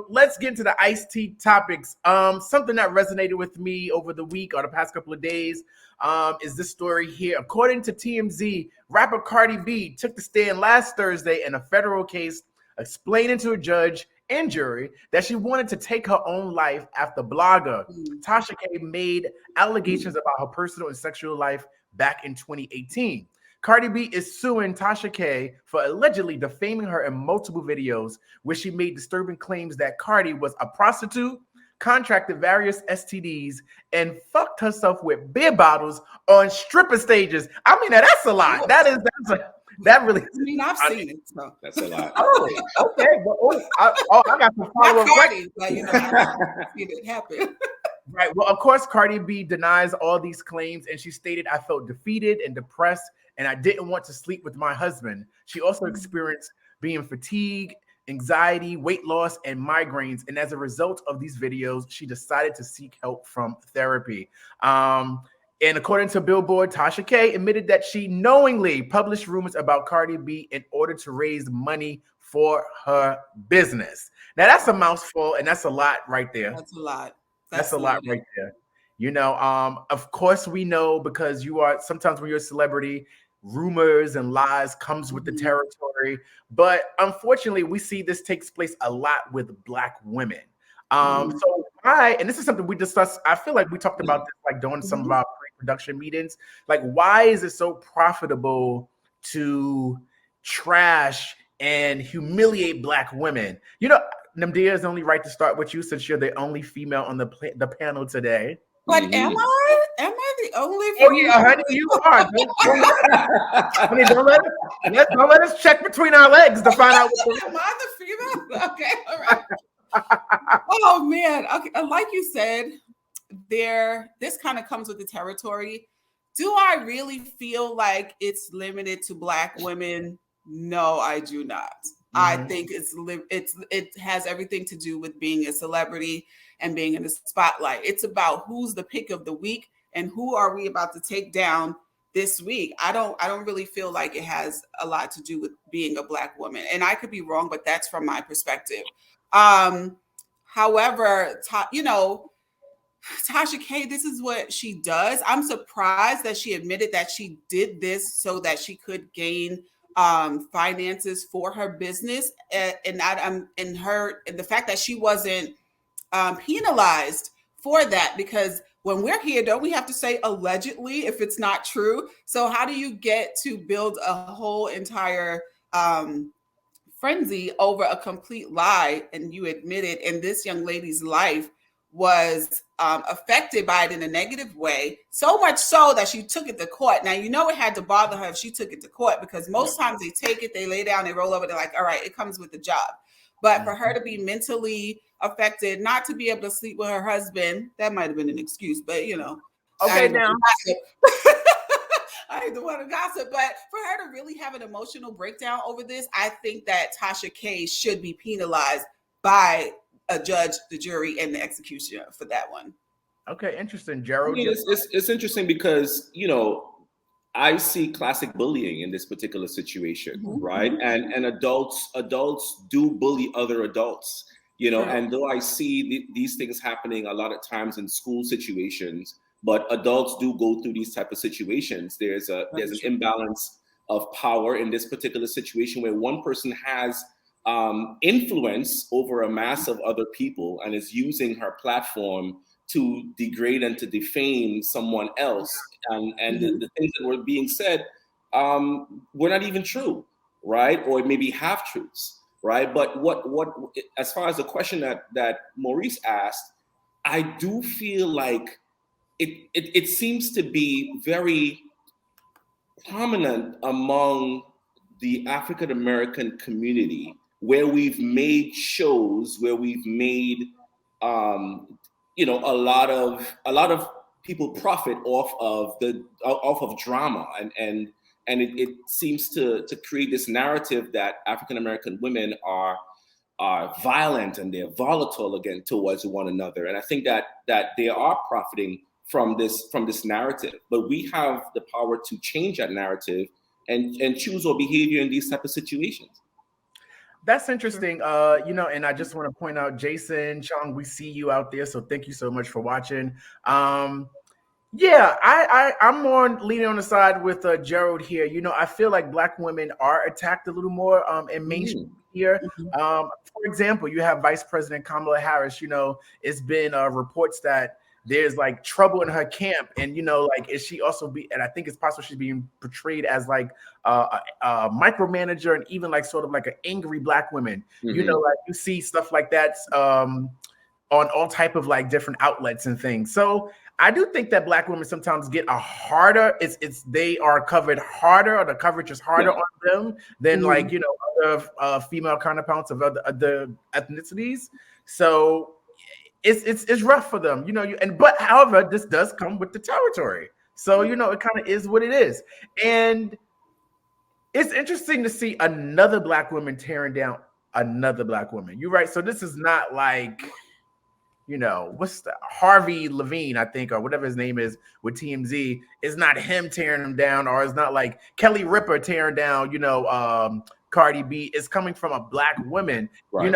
let's get into the iced tea topics. Something that resonated with me over the week or the past couple of days is this story here. According to TMZ, rapper Cardi B took the stand last Thursday in a federal case, explaining to a judge and jury that she wanted to take her own life after blogger Tasha K made allegations about her personal and sexual life back in 2018. Cardi B is suing Tasha K for allegedly defaming her in multiple videos where she made disturbing claims that Cardi was a prostitute, contracted various STDs, and fucked herself with beer bottles on stripper stages. I mean, that's a lot. That really. I mean, I've seen it. So. That's a lot. Oh, okay. Well, I got some follow-up questions. But I've seen it happen. Right. Well, of course, Cardi B denies all these claims, and she stated, "I felt defeated and depressed, and I didn't want to sleep with my husband." She also experienced being fatigued, anxiety, weight loss, and migraines. And as a result of these videos, she decided to seek help from therapy. And according to Billboard, Tasha K admitted that she knowingly published rumors about Cardi B in order to raise money for her business. Now, that's a mouthful, and that's a lot right there. That's a lot. That's a lot right there. You know, of course we know, because sometimes when you're a celebrity, rumors and lies comes with the territory. But unfortunately, we see this takes place a lot with Black women. So and this is something we discussed. I feel like we talked about this like during some of our pre-production meetings. Like, why is it so profitable to trash and humiliate Black women? You know, Namdia, is only right to start with you since you're the only female on the panel today. But am I? Am I the only? Oh yeah, honey, you are. Don't let us check between our legs to find out. Am I the female? Okay, all right. Oh man, okay. Like you said, this kind of comes with the territory. Do I really feel like it's limited to Black women? No, I do not. I think it has everything to do with being a celebrity and being in the spotlight. It's about who's the pick of the week and who are we about to take down this week. I don't really feel like it has a lot to do with being a Black woman. And I could be wrong, but that's from my perspective. However, Tasha K, this is what she does. I'm surprised that she admitted that she did this so that she could gain finances for her business, and the fact that she wasn't penalized for that, because when we're here, don't we have to say allegedly if it's not true? So how do you get to build a whole entire frenzy over a complete lie, and you admit it, and this young lady's life was affected by it in a negative way, so much so that she took it to court. Now, you know, it had to bother her if she took it to court, because most times they take it, they lay down, they roll over, they're like, all right, it comes with the job. But for her to be mentally affected, not to be able to sleep with her husband, that might have been an excuse, but you know. Okay, now. I ain't the one to gossip, but for her to really have an emotional breakdown over this, I think that Tasha K should be penalized by a judge, the jury, and the executioner for that one. Okay, interesting, Gerald. I mean, it's interesting because, you know, I see classic bullying in this particular situation, right? And adults do bully other adults, you know. And though I see these things happening a lot of times in school situations, but adults do go through these type of situations. There's an imbalance of power in this particular situation where one person has influence over a mass of other people and is using her platform to degrade and to defame someone else. And the things that were being said were not even true, right? Or maybe half truths, right? But what as far as the question that Maurice asked, I do feel like it seems to be very prominent among the African American community, where we've made shows, where we've made a lot of people profit off of drama, and it seems to create this narrative that African American women are violent and they're volatile again towards one another. And I think that they are profiting from this narrative, but we have the power to change that narrative and choose our behavior in these type of situations. That's interesting. And I just want to point out, Jason, Chong, we see you out there. So thank you so much for watching. Yeah, I'm more leaning on the side with Gerald here. I feel like Black women are attacked a little more in mainstream here. For example, you have Vice President Kamala Harris. It's been reports that there's like trouble in her camp, and like is she also and I think it's possible she's being portrayed as like a micromanager and even like sort of like an angry Black woman. Like you see stuff like that on all type of like different outlets and things. So I do think that Black women sometimes get a harder. They are covered harder, or the coverage is harder on them than like other female counterparts of other ethnicities. So it's rough for them, but however, this does come with the territory. So it kind of is what it is, and it's interesting to see another Black woman tearing down another Black woman. You're right. So this is not like. What's the Harvey Levine, I think, or whatever his name is with TMZ. It's not him tearing him down, or it's not like Kelly Ripa tearing down, Cardi B. It's coming from a Black woman. Right.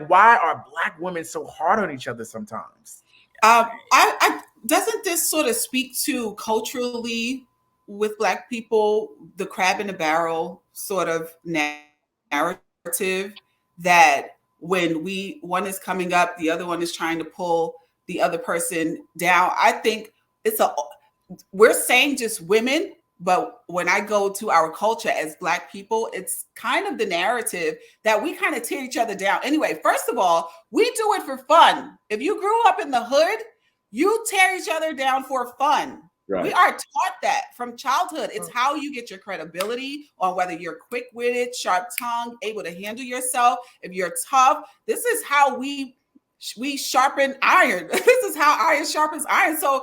Why are Black women so hard on each other sometimes? I doesn't this sort of speak to culturally with Black people, the crab in the barrel sort of narrative that when one is coming up, the other one is trying to pull the other person down. I think we're saying just women, but when I go to our culture as Black people, it's kind of the narrative that we kind of tear each other down. Anyway, first of all, we do it for fun. If you grew up in the hood, you tear each other down for fun. Right. We are taught that from childhood. It's how you get your credibility on whether you're quick-witted, sharp-tongued, able to handle yourself. If you're tough, this is how we sharpen iron. This is how iron sharpens iron. So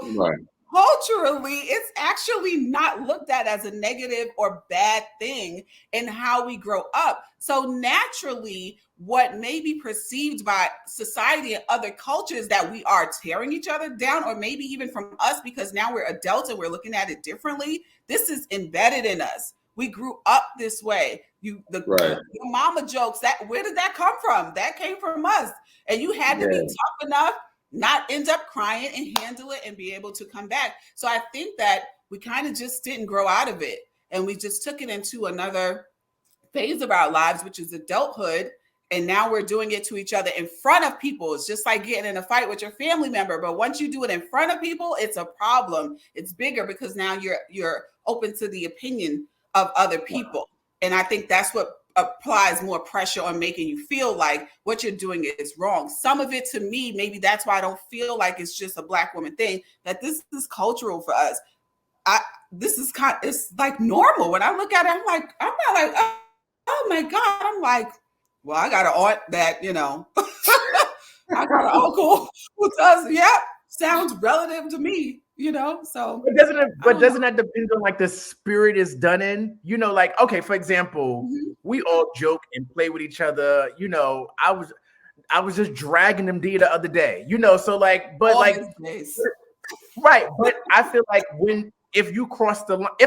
culturally, it's actually not looked at as a negative or bad thing in how we grow up. So naturally, what may be perceived by society and other cultures that we are tearing each other down, or maybe even from us because now we're adults and we're looking at it differently. This is embedded in us. We grew up this way. Your mama jokes, where did that come from? That came from us. And you had to be tough enough, not end up crying and handle it and be able to come back. So I think that we kind of just didn't grow out of it. And we just took it into another phase of our lives, which is adulthood. And now we're doing it to each other in front of people. It's just like getting in a fight with your family member. But once you do it in front of people, it's a problem. It's bigger because now you're open to the opinion of other people. And I think that's what applies more pressure on making you feel like what you're doing is wrong. Some of it, to me, maybe that's why I don't feel like it's just a Black woman thing, that this is cultural for us. It's like normal. When I look at it, I'm not like, oh my God. I'm like, well, I got an aunt that, I got an uncle who does, sounds relative to me, so. But doesn't that depend on like the spirit is done in? Like, okay, for example, we all joke and play with each other. I was just dragging them the other day, so like, but all like, right. But I feel like if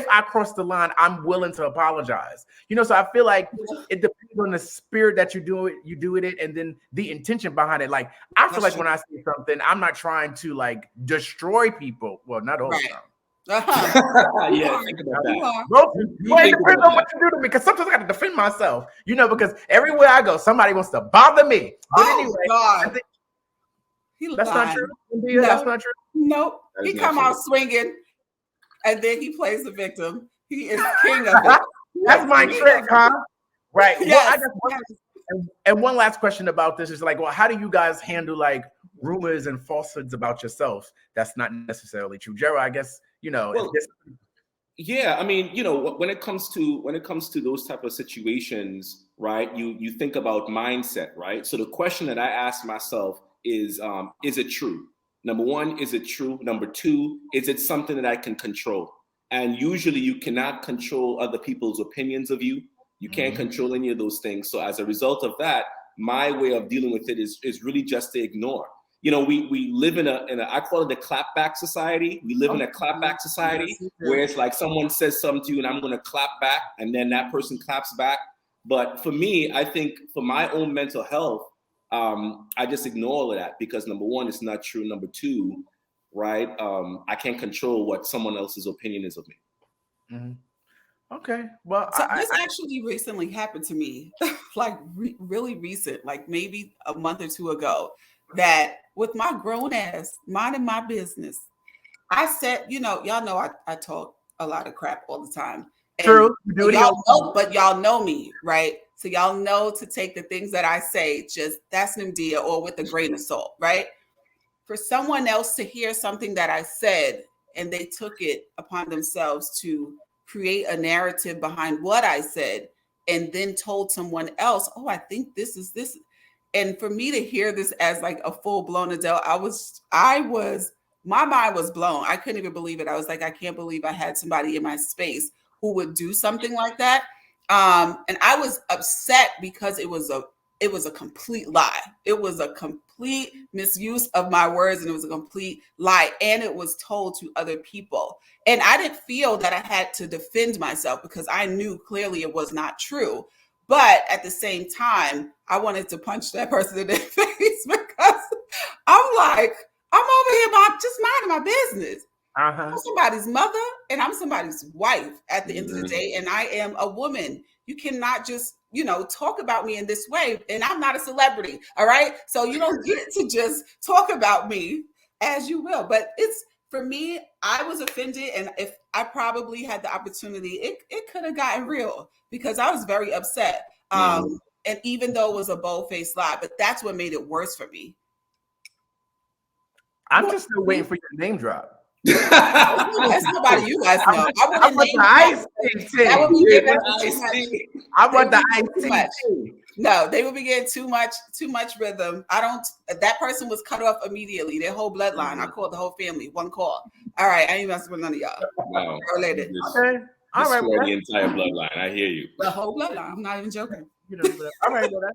I cross the line, I'm willing to apologize. So I feel like it depends on the spirit that you do it in, and then the intention behind it. Like I feel like when I say something, I'm not trying to like destroy people. Well, not all the time. Think about that. It depends on what you do to me, because sometimes I got to defend myself. Because everywhere I go, somebody wants to bother me. But anyway, God. That's not true. No. That's not true. Nope. He come out swinging. And then he plays the victim. He is king of it. That's my trick, huh? Right. Yes. And one last question about this is like, well, how do you guys handle like rumors and falsehoods about yourself that's not necessarily true? Gerald, I guess, I mean, when it comes to those type of situations, right? You think about mindset, right? So the question that I ask myself is it true? Number one, is it true? Number two, is it something that I can control? And usually you cannot control other people's opinions of you. You can't control any of those things. So as a result of that, my way of dealing with it is really just to ignore. We live in a I call it the clapback society. We live in a clapback society where it's like someone says something to you and I'm going to clap back, and then that person claps back. But for me, I think for my own mental health, I just ignore all of that because number one, it's not true. Number two, right? I can't control what someone else's opinion is of me. Mm-hmm. Okay. Well, so this actually recently happened to me, like really recent, like maybe a month or two ago, that with my grown ass minding my business, I said, y'all know I talk a lot of crap all the time. And true. Y'all know me, right? So y'all know to take the things that I say, just that's an idea or with a grain of salt, right? For someone else to hear something that I said and they took it upon themselves to create a narrative behind what I said and then told someone else, oh, I think this is this. And for me to hear this as like a full-blown adult, my mind was blown. I couldn't even believe it. I was like, I can't believe I had somebody in my space who would do something like that. And I was upset because it was a complete lie. It was a complete misuse of my words, and it was a complete lie. And it was told to other people. And I didn't feel that I had to defend myself because I knew clearly it was not true. But at the same time, I wanted to punch that person in the face because I'm like, I'm over here just minding my business. I'm somebody's mother and I'm somebody's wife at the end of the day. And I am a woman. You cannot just, talk about me in this way. And I'm not a celebrity. All right. So you don't get to just talk about me as you will. But for me, I was offended. And if I probably had the opportunity, it could have gotten real because I was very upset. And even though it was a bold-faced lie, but that's what made it worse for me. I'm just still waiting for your name drop. That's nobody you guys know. I want the ice tea. I want the ice tea. No, they would be getting too much rhythm. That person was cut off immediately. Their whole bloodline. I called the whole family. One call. All right, I ain't messing with none of y'all. Wow. Related. Okay. All right. The entire bloodline. I hear you. The whole bloodline. I'm not even joking. All right. Well,